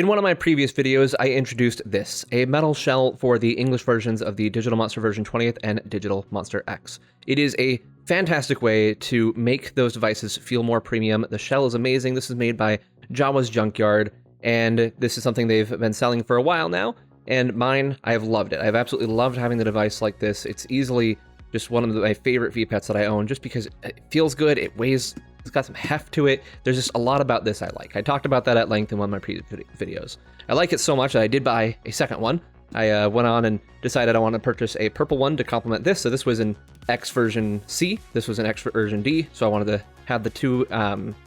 In one of my previous videos, I introduced this, a metal shell for the English versions of the Digital Monster version 20th and Digital Monster X. It is a fantastic way to make those devices feel more premium. The shell is amazing. This is made by Jawa's Junkyard, and this is something they've been selling for a while now, and mine, I have loved it. I've absolutely loved having the device like this. It's easily just one of my favorite V-Pets that I own, just because it feels good, it weighs, it's got some heft to it. There's just a lot about this I like. I talked about that at length in one of my previous videos. I like it so much that I did buy a second one. I went on and decided I want to purchase a purple one to complement this. So this was an X version C, this was an X version D, so I wanted to have the two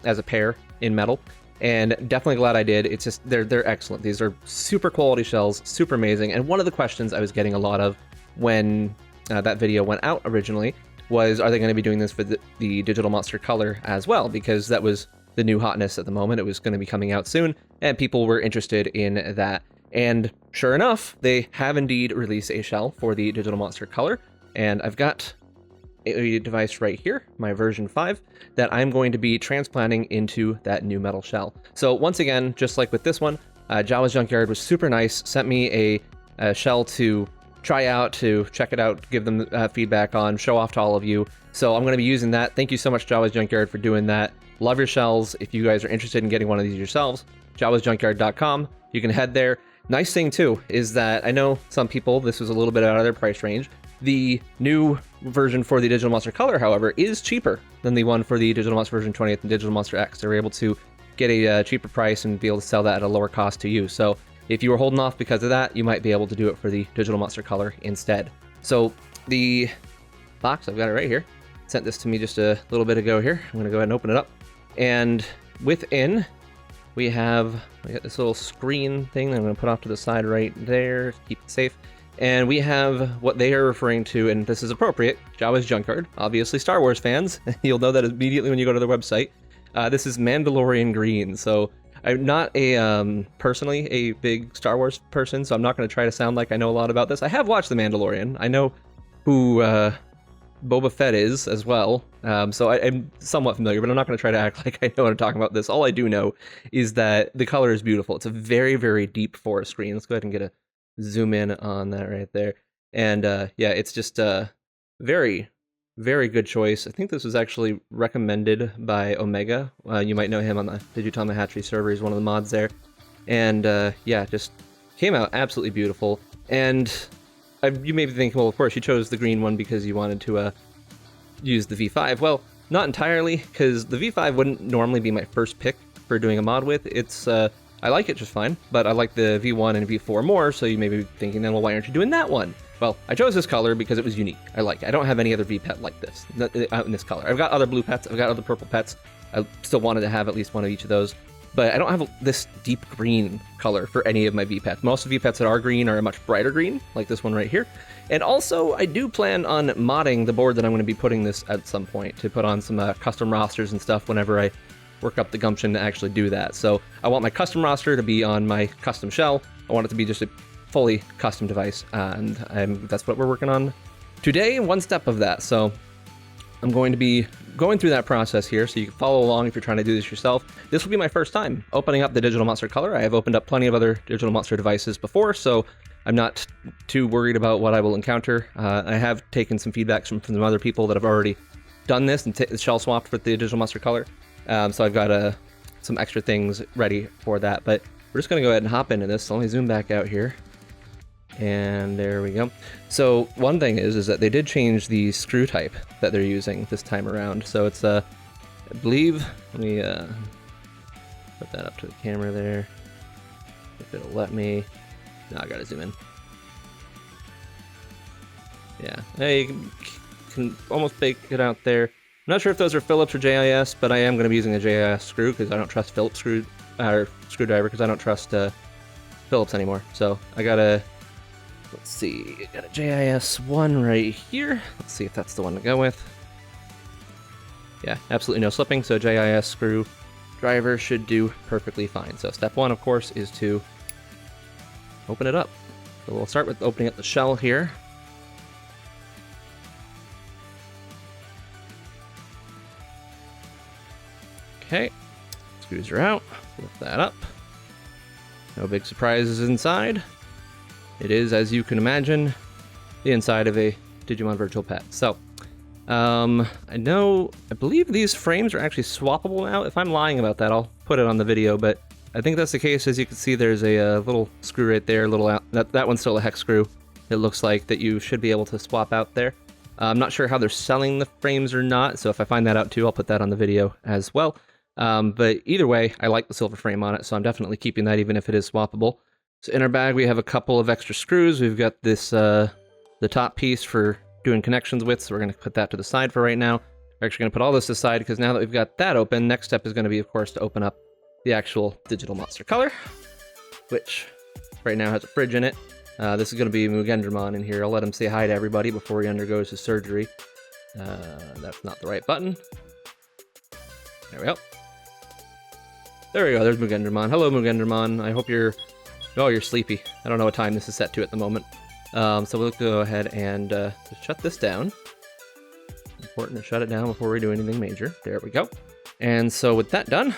as a pair in metal. And definitely glad I did. It's just, they're excellent. These are super quality shells, super amazing. And one of the questions I was getting a lot of when that video went out originally was, are they going to be doing this for the Digital Monster Color as well? Because that was the new hotness at the moment. It was going to be coming out soon, and people were interested in that. And sure enough, they have indeed released a shell for the Digital Monster Color, and I've got a device right here, my version 5, that I'm going to be transplanting into that new metal shell. So once again, just like with this one, Jawa's Junkyard was super nice, sent me a shell to try out, to check it out, give them feedback on, show off to all of you. So I'm going to be using that. Thank you so much, Jawa's Junkyard, for doing that. Love your shells. If you guys are interested in getting one of these yourselves, jawasjunkyard.com. You can head there. Nice thing too is that I know some people, this was a little bit out of their price range. The new version for the Digital Monster Color, however, is cheaper than the one for the Digital Monster version 20th and Digital Monster X. They were able to get a cheaper price and be able to sell that at a lower cost to you. So if you were holding off because of that, you might be able to do it for the Digital Monster Color instead. So the box, I've got it right here. Sent this to me just a little bit ago here. I'm going to go ahead and open it up. And within, we got this little screen thing that I'm going to put off to the side right there to keep it safe. And we have what they are referring to, and this is appropriate, Jawa's Junkyard. Obviously, Star Wars fans. You'll know that immediately when you go to their website. This is Mandalorian green. So I'm not personally a big Star Wars person, so I'm not going to try to sound like I know a lot about this. I have watched The Mandalorian. I know who Boba Fett is as well, so I'm somewhat familiar, but I'm not going to try to act like I know what I'm talking about this. All I do know is that the color is beautiful. It's a very, very deep forest green. Let's go ahead and get a zoom in on that right there. And yeah, it's just a very, very good choice. I think this was actually recommended by Omega. You might know him on the Digitama Hatchery server. He's one of the mods there. And yeah, just came out absolutely beautiful. And you may be thinking, well, of course, you chose the green one because you wanted to use the V5. Well, not entirely, because the V5 wouldn't normally be my first pick for doing a mod with. It's I like it just fine, but I like the V1 and V4 more, so you may be thinking then, well, why aren't you doing that one? Well, I chose this color because it was unique. I like it. I don't have any other V-Pet like this, out in this color. I've got other blue pets, I've got other purple pets. I still wanted to have at least one of each of those, but I don't have this deep green color for any of my V-Pets. Most of the V-Pets that are green are a much brighter green, like this one right here. And also, I do plan on modding the board that I'm going to be putting this at some point to put on some custom rosters and stuff whenever I work up the gumption to actually do that. So I want my custom roster to be on my custom shell. I want it to be just a fully custom device, and that's what we're working on today, one step of that. So I'm going to be going through that process here, so you can follow along if you're trying to do this yourself. This will be my first time opening up the Digital Monster Color. I have opened up plenty of other Digital Monster devices before, so I'm not too worried about what I will encounter. I have taken some feedback from some other people that have already done this and shell swapped with the Digital Monster Color. So I've got some extra things ready for that, but we're just going to go ahead and hop into this. So let me zoom back out here. And there we go. So one thing is that they did change the screw type that they're using this time around. So it's, I believe, let me put that up to the camera there. If it'll let me. No, I gotta zoom in. Yeah, you can almost make it out there. I'm not sure if those are Phillips or JIS, but I am going to be using a JIS screw because I don't trust Phillips screwdriver because I don't trust Phillips anymore. So I got a, let's see, I got a JIS one right here. Let's see if that's the one to go with. Yeah, absolutely no slipping, so JIS screwdriver should do perfectly fine. So step one, of course, is to open it up. So we'll start with opening up the shell here. Okay, screws are out, lift that up. No big surprises inside. It is, as you can imagine, the inside of a Digimon virtual pet. So, I believe these frames are actually swappable now. If I'm lying about that, I'll put it on the video, but I think that's the case. As you can see, there's a little screw right there, that one's still a hex screw. It looks like that you should be able to swap out there. I'm not sure how they're selling the frames or not, so if I find that out too, I'll put that on the video as well. But either way, I like the silver frame on it, so I'm definitely keeping that even if it is swappable. So in our bag, we have a couple of extra screws. We've got this, the top piece for doing connections with, so we're going to put that to the side for right now. We're actually going to put all this aside because now that we've got that open, next step is going to be, of course, to open up the actual digital monster color, which right now has a fridge in it. This is going to be Mugendramon in here. I'll let him say hi to everybody before he undergoes his surgery. That's not the right button. There we go. There we go, there's Mugendramon. Hello, Mugendramon. I hope you're sleepy. I don't know what time this is set to at the moment. So we'll go ahead and just shut this down. Important to shut it down before we do anything major. There we go. And so with that done,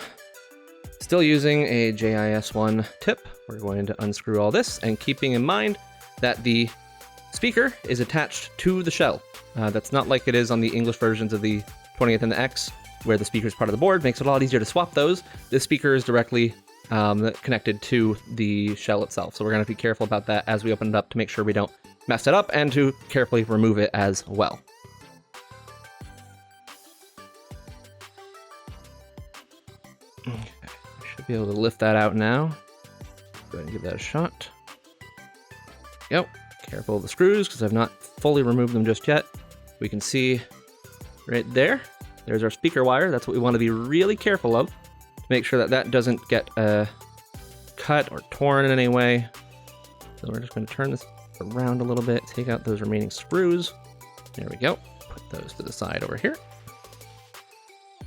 still using a JIS1 tip, we're going to unscrew all this, and keeping in mind that the speaker is attached to the shell. That's not like it is on the English versions of the 20th and the X, where the speaker is part of the board. Makes it a lot easier to swap those. This speaker is directly connected to the shell itself, so we're going to be careful about that as we open it up to make sure we don't mess it up, and to carefully remove it as well. Okay, I should be able to lift that out now. Go ahead and give that a shot. Yep, careful of the screws because I've not fully removed them just yet. We can see right there, there's our speaker wire. That's what we want to be really careful of, to make sure that that doesn't get cut or torn in any way. So we're just going to turn this around a little bit, take out those remaining screws. There we go. Put those to the side over here.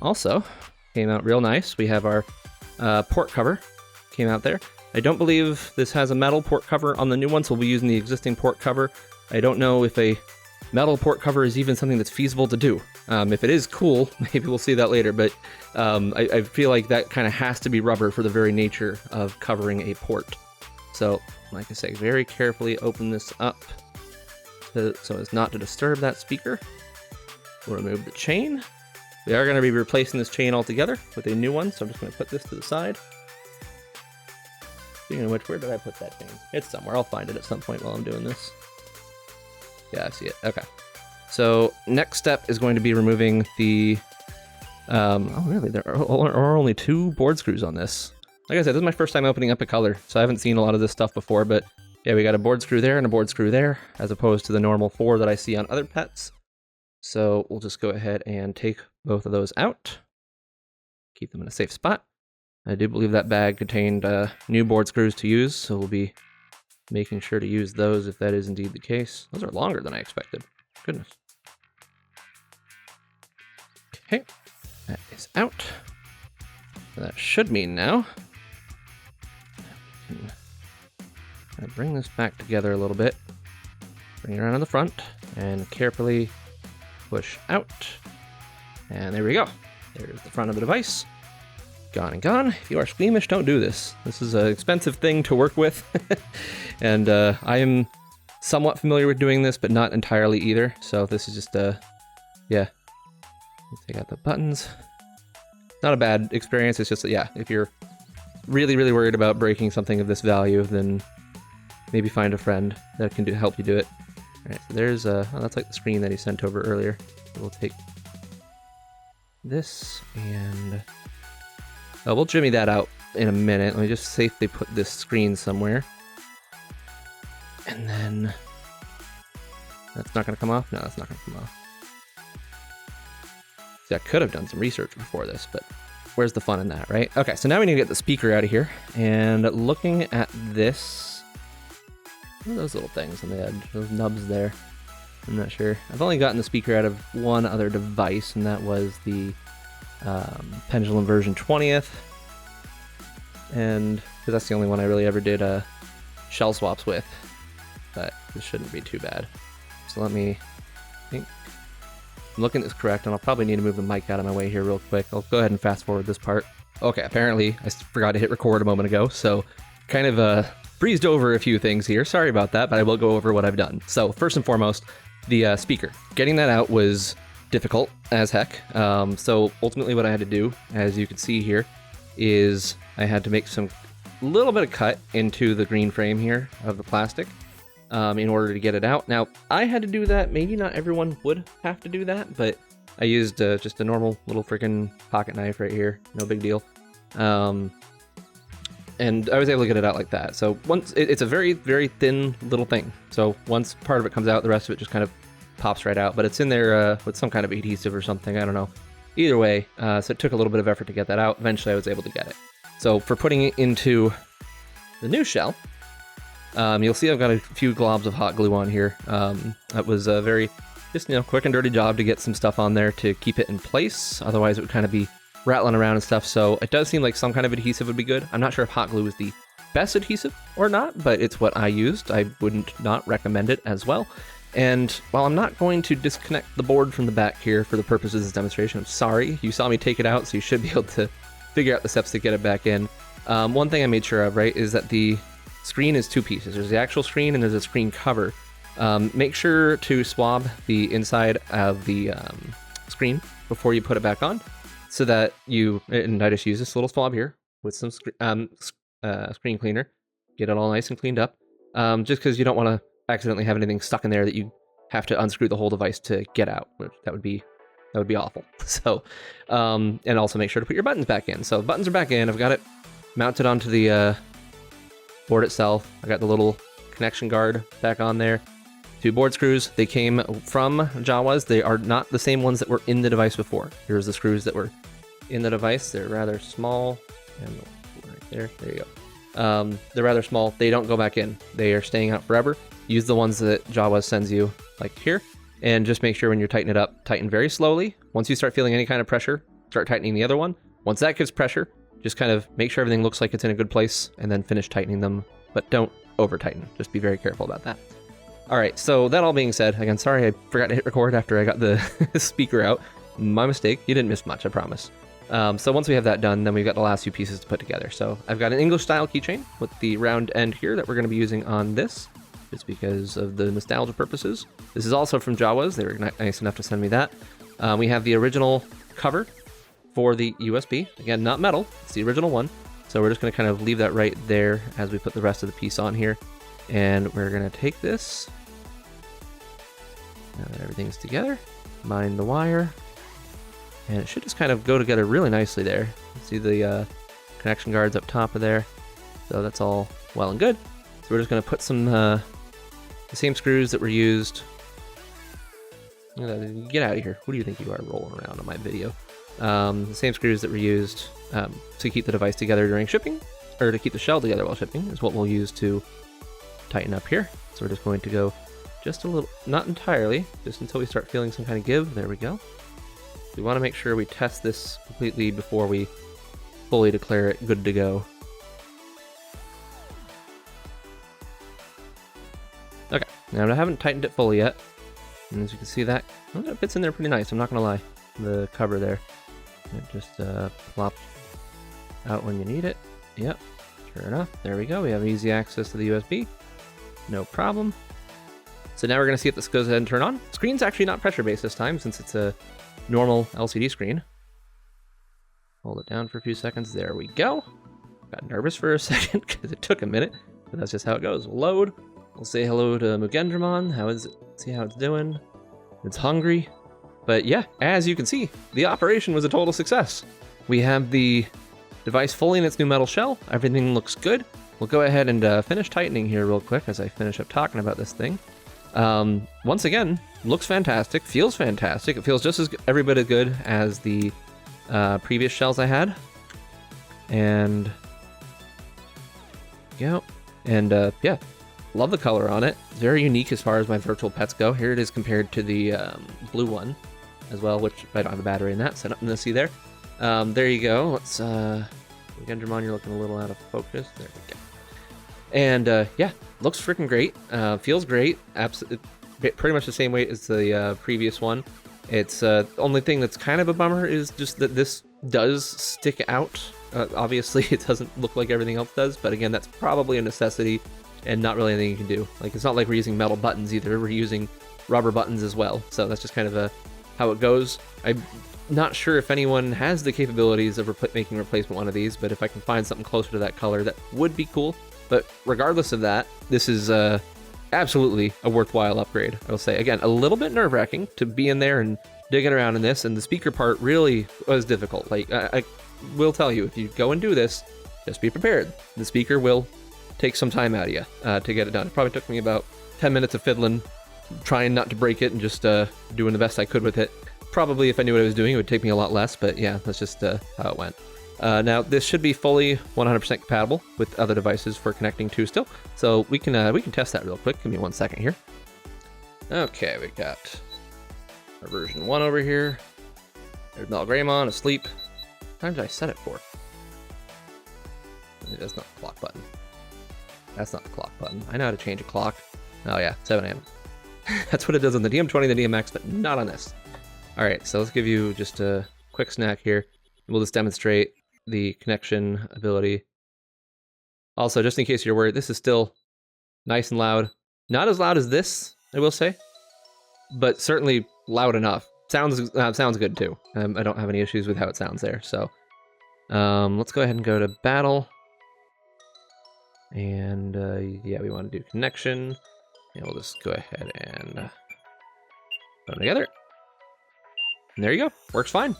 Also, came out real nice. We have our port cover. Came out there. I don't believe this has a metal port cover on the new one, so we'll be using the existing port cover. I don't know if a metal port cover is even something that's feasible to do. If it is, cool. Maybe we'll see that later, but I feel like that kind of has to be rubber for the very nature of covering a port. So, like I say, very carefully open this up so as not to disturb that speaker. We'll remove the chain. We are going to be replacing this chain altogether with a new one, so I'm just going to put this to the side. Speaking of which, where did I put that chain? It's somewhere. I'll find it at some point while I'm doing this. Yeah, I see it. Okay. So next step is going to be removing the... oh, really? There are only 2 board screws on this. Like I said, this is my first time opening up a color, so I haven't seen a lot of this stuff before, but yeah, we got a board screw there and a board screw there, as opposed to the normal 4 that I see on other pets. So we'll just go ahead and take both of those out. Keep them in a safe spot. I do believe that bag contained new board screws to use, so we'll be making sure to use those if that is indeed the case. Those are longer than I expected. Goodness. Okay, that is out. So that should mean now we can bring this back together a little bit. Bring it around to the front and carefully push out. And there we go. There's the front of the device. Gone and gone. If you are squeamish, don't do this. This is an expensive thing to work with. And I am somewhat familiar with doing this, but not entirely either. So this is just, yeah. Take out the buttons. Not a bad experience. It's just, yeah, if you're really, really worried about breaking something of this value, then maybe find a friend that can help you do it. All right, so there's, oh, that's like the screen that he sent over earlier. So we'll take this and... Oh, we'll jimmy that out in a minute. Let me just safely put this screen somewhere. And then... That's not going to come off? No, that's not going to come off. See, I could have done some research before this, but where's the fun in that, right? Okay, so now we need to get the speaker out of here. And looking at this... What are those little things on the edge? Those nubs there. I'm not sure. I've only gotten the speaker out of one other device, and that was the... Pendulum version 20th, and because that's the only one I really ever did shell swaps with, but this shouldn't be too bad. So let me think. I'm looking at this correct, and I'll probably need to move the mic out of my way here real quick. I'll go ahead and fast forward this part. Okay, apparently I forgot to hit record a moment ago, so kind of breezed over a few things here. Sorry about that, but I will go over what I've done. So first and foremost, the speaker. Getting that out was difficult as heck. So ultimately what I had to do, as you can see here, is I had to make some little bit of cut into the green frame here of the plastic in order to get it out. Now, I had to do that. Maybe not everyone would have to do that, but I used just a normal little freaking pocket knife right here. No big deal. And I was able to get it out like that. So once it's a very, very thin little thing. So once part of it comes out, the rest of it just kind of pops right out. But it's in there with some kind of adhesive or something. I don't know. Either way, so it took a little bit of effort to get that out. Eventually, I was able to get it. So for putting it into the new shell, you'll see I've got a few globs of hot glue on here. That was a very just quick and dirty job to get some stuff on there to keep it in place. Otherwise, it would kind of be rattling around and stuff. So it does seem like some kind of adhesive would be good. I'm not sure if hot glue is the best adhesive or not, but it's what I used. I wouldn't not recommend it as well. And while I'm not going to disconnect the board from the back here for the purposes of this demonstration, I'm sorry. You saw me take it out, so you should be able to figure out the steps to get it back in. One thing I made sure of, right, is that the screen is two pieces. There's the actual screen and there's a screen cover. Make sure to swab the inside of the screen before you put it back on, so that and I just use this little swab here with some screen cleaner, get it all nice and cleaned up, just because you don't want to accidentally have anything stuck in there that you have to unscrew the whole device to get out, which that would be awful. So, and also make sure to put your buttons back in. So buttons are back in. I've got it mounted onto the board itself. I got the little connection guard back on there. 2 board screws. They came from Jawas. They are not the same ones that were in the device before. Here's the screws that were in the device. They're rather small. And right there. There you go. They're rather small. They don't go back in. They are staying out forever. Use the ones that Jawas sends you, like here. And just make sure when you're tightening it up, tighten very slowly. Once you start feeling any kind of pressure, start tightening the other one. Once that gives pressure, just kind of make sure everything looks like it's in a good place and then finish tightening them. But don't over tighten. Just be very careful about that. All right, so that all being said, again, sorry I forgot to hit record after I got the speaker out. My mistake. You didn't miss much, I promise. So once we have that done, then we've got the last few pieces to put together. So I've got an English style keychain with the round end here that we're going to be using on this, just because of the nostalgia purposes. This is also from Jawas. They were nice enough to send me that. We have the original cover for the USB. Again, not metal. It's the original one. So we're just going to kind of leave that right there as we put the rest of the piece on here. And we're going to take this. Now that everything's together, mine the wire. And it should just kind of go together really nicely there. You see the connection guards up top of there. So that's all well and good. So we're just going to put some the same screws that were used. Get out of here. Who do you think you are rolling around on my video? The same screws that were used to keep the device together during shipping, or to keep the shell together while shipping, is what we'll use to tighten up here. So we're just going to go just a little, not entirely, just until we start feeling some kind of give. There we go. We want to make sure we test this completely before we fully declare it good to go. Okay, now I haven't tightened it fully yet. And as you can see, that fits in there pretty nice, I'm not going to lie. The cover there. It just plops out when you need it. Yep, sure enough. There we go. We have easy access to the USB. No problem. So now we're going to see if this goes ahead and turn on. Screen's actually not pressure-based this time, since it's a normal LCD screen. Hold it down for a few seconds. There we go. Got nervous for a second because it took a minute, but that's just how it goes. Load. We'll say hello to Mugendramon. How is it? See how it's doing. It's hungry. But yeah, as you can see, the operation was a total success. We have the device fully in its new metal shell. Everything looks good. We'll go ahead and finish tightening here real quick as I finish up talking about this thing. Once again, looks fantastic, feels fantastic. It feels just as every bit as good as the previous shells I had. And yeah, love the color on it. It's very unique as far as my virtual pets go. Here it is compared to the blue one as well, which I don't have a battery in that, so nothing to see there. There you go. Let's Gendramon, you're looking a little out of focus. There we go. And yeah, looks freaking great. Feels great. Pretty much the same weight as the previous one. It's the only thing that's kind of a bummer is just that this does stick out Obviously, it doesn't look like everything else does, but again, that's probably a necessity and not really anything you can do. Like, it's not like we're using metal buttons either. We're using rubber buttons as well. So that's just kind of how it goes. I'm not sure if anyone has the capabilities of making a replacement one of these, but if I can find something closer to that color, that would be cool. But regardless of that, this is absolutely a worthwhile upgrade, I will say. Again, a little bit nerve-wracking to be in there and digging around in this, and the speaker part really was difficult. Like, I will tell you, if you go and do this, just be prepared. The speaker will take some time out of you to get it done. It probably took me about 10 minutes of fiddling, trying not to break it and just doing the best I could with it. Probably if I knew what I was doing, it would take me a lot less, but yeah, that's just how it went. Now, this should be fully 100% compatible with other devices for connecting to still, so we can test that real quick. Give me 1 second here. Okay, we got our version 1 over here. There's Mandalorian asleep. What time did I set it for? That's not the clock button. That's not the clock button. I know how to change a clock. Oh yeah, 7 a.m. That's what it does on the DM20 and the DMX, but not on this. All right, so let's give you just a quick snack here. We'll just demonstrate the connection ability. Also, just in case you're worried, this is still nice and loud. Not as loud as this, I will say, but certainly loud enough. Sounds good too. I don't have any issues with how it sounds there. So let's go ahead and go to battle. And yeah, we want to do connection. And we'll just go ahead and put them together. And there you go. Works fine.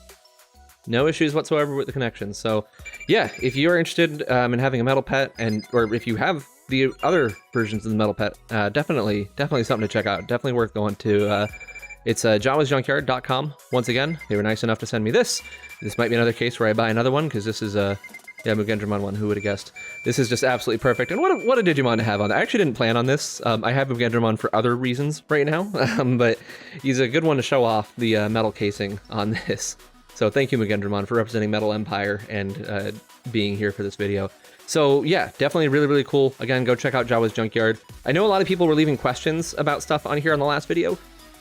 No issues whatsoever with the connection. So yeah, if you're interested in having a metal pet, or if you have the other versions of the metal pet, definitely something to check out. Definitely worth going to. It's jawasjunkyard.com. Once again, they were nice enough to send me this. This might be another case where I buy another one, because this is yeah, Mugendramon one. Who would have guessed? This is just absolutely perfect. And what a Digimon to have on there. I actually didn't plan on this. I have Mugendramon for other reasons right now, but he's a good one to show off the metal casing on this. So thank you, Mugendramon, for representing Metal Empire and being here for this video. So yeah, definitely really, really cool. Again, go check out Jawa's Junkyard. I know a lot of people were leaving questions about stuff on here on the last video,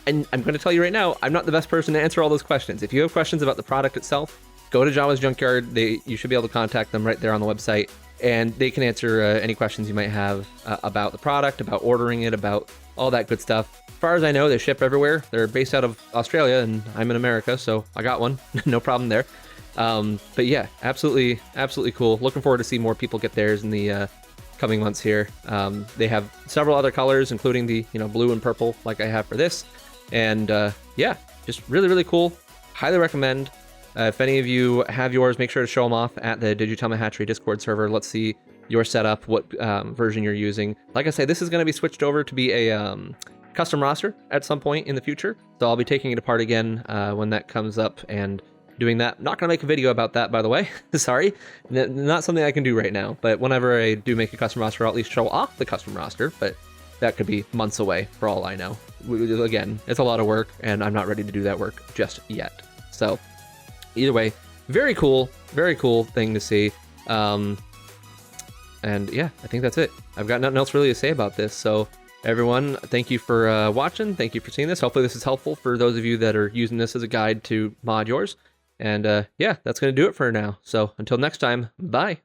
and I'm going to tell you right now, I'm not the best person to answer all those questions. If you have questions about the product itself, go to Jawa's Junkyard. You should be able to contact them right there on the website, and they can answer any questions you might have about the product, about ordering it, about all that good stuff. As far as I know, they ship everywhere. They're based out of Australia, and I'm in America, so I got one. No problem there. But yeah, absolutely cool. Looking forward to see more people get theirs in the coming months here. They have several other colors, including the blue and purple, like I have for this. And yeah, just really, really cool. Highly recommend. If any of you have yours, make sure to show them off at the Digitama Hatchery Discord server. Let's see your setup, what version you're using. Like I say, this is going to be switched over to be a custom roster at some point in the future. So I'll be taking it apart again when that comes up and doing that. Not going to make a video about that, by the way. Sorry. Not something I can do right now. But whenever I do make a custom roster, I'll at least show off the custom roster. But that could be months away for all I know. Again, it's a lot of work, and I'm not ready to do that work just yet. So either way, very cool thing to see. And yeah, I think that's it. I've got nothing else really to say about this. So everyone, thank you for watching. Thank you for seeing this. Hopefully this is helpful for those of you that are using this as a guide to mod yours. And yeah, that's going to do it for now. So until next time, bye.